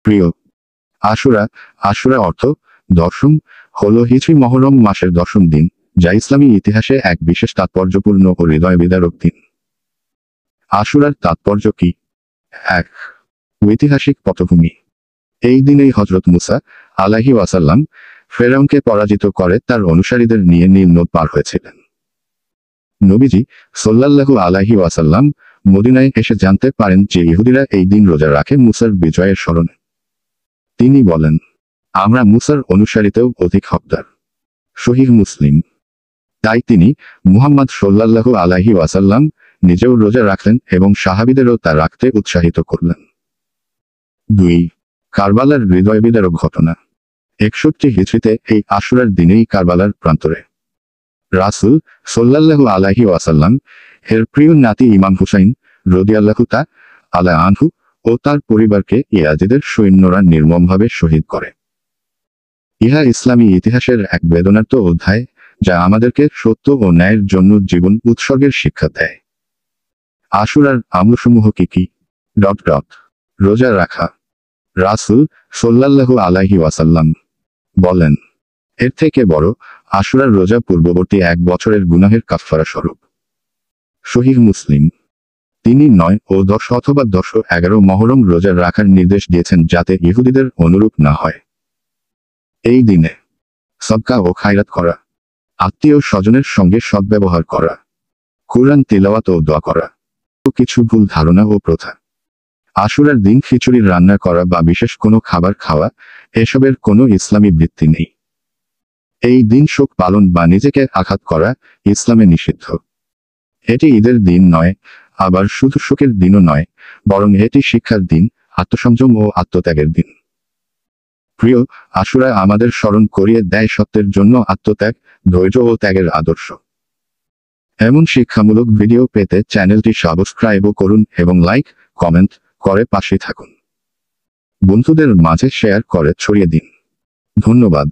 প্রিয় আশুরা আশুরা অর্থ দশম হলো হিজরি মহরম মাসের দশম দিন, যা ইসলামী ইতিহাসে এক বিশেষ তাৎপর্যপূর্ণ ও হৃদয় বিদারক দিন। আশুরার তাৎপর্য কি? ১. ঐতিহাসিক পটভূমি। এই দিনেই হযরত মুসা আলাইহি ওয়াসাল্লাম ফেরাউনকে পরাজিত করে তার অনুসারীদের নিয়ে নীল নদ পার হয়েছিলেন। নবীজি সাল্লাল্লাহু আলাইহি ওয়াসাল্লাম মদিনায় এসে জানতে পারেন যে ইহুদিরা এই দিন রোজা রাখে মুসার বিজয়ের স্মরণে। তিনি বলেন, আমরা মুসার অনুসারীতেও অধিক হকদার। সহিহ মুসলিম। তাই তিনি মুহাম্মদ সাল্লাল্লাহু আলাইহি ওয়াসাল্লাম নিজেও রোজা রাখলেন এবং সাহাবীদেরও তা রাখতে উৎসাহিত করলেন। ২. কারবালার হৃদয়বিদারক ঘটনা। ৬১ হিজরিতে এই আশুরার দিনেই কারবালার প্রান্তরে রাসূল সাল্লাল্লাহু আলাইহি ওয়াসাল্লাম এর প্রিয় নাতি ইমাম হুসাইন রাদিয়াল্লাহু তাআলা আনহু ও তার পরিবারকে ইয়াজিদের সৈন্যরা নির্মমভাবে শহীদ করে। ইহা ইসলামী ইতিহাসের এক বেদনার্ত অধ্যায়, যা আমাদেরকে সত্য ও ন্যায়ের জন্য জীবন উৎসর্গের শিক্ষা দেয়। আশুরার আমলসমূহ কি কি? রোজা রাখা। রাসূল সাল্লাল্লাহু আলাইহি ওয়াসাল্লাম বলেন, এর থেকে বড় আশুরার রোজা পূর্ববর্তী ১ বছরের গুনাহের কাফফারা স্বরূপ। সহিহ মুসলিম। তিনি ৯ ও ১০ অথবা ১০ ও ১১ মহরম রোজা রাখার নির্দেশ দিয়েছেন, যাতে ইহুদিদের অনুরূপ না হয়। এই দিনে সদকা ও খায়রাত করা, আত্মীয় স্বজনের সঙ্গে সদ্ব্যবহার করা, কুরআন তিলাওয়াত ও দোয়া করা ও কিছু ভুল ধারণা ও প্রথা। আশুরার দিন খিচুড়ি রান্না করা বা বিশেষ কোনো খাবার খাওয়া, এসবের কোনো ইসলামী ভিত্তি নেই। এই দিন শোক পালন বা নিজেকে আঘাত করা ইসলামে নিষিদ্ধ। এটি ঈদের দিন নয়, আবার শুধু শোকের দিনও নয়, বরং এটি শিক্ষার দিন, আত্মসংযম ও আত্মত্যাগের দিন। প্রিয়, আশুরা আমাদের স্মরণ করিয়ে দেয় সত্যের জন্য আত্মত্যাগ, ধৈর্য ও ত্যাগের আদর্শ। এমন শিক্ষামূলক ভিডিও পেতে চ্যানেলটি সাবস্ক্রাইবও করুন এবং লাইক, কমেন্ট করে পাশে থাকুন। বন্ধুদের মাঝে শেয়ার করে ছড়িয়ে দিন। ধন্যবাদ।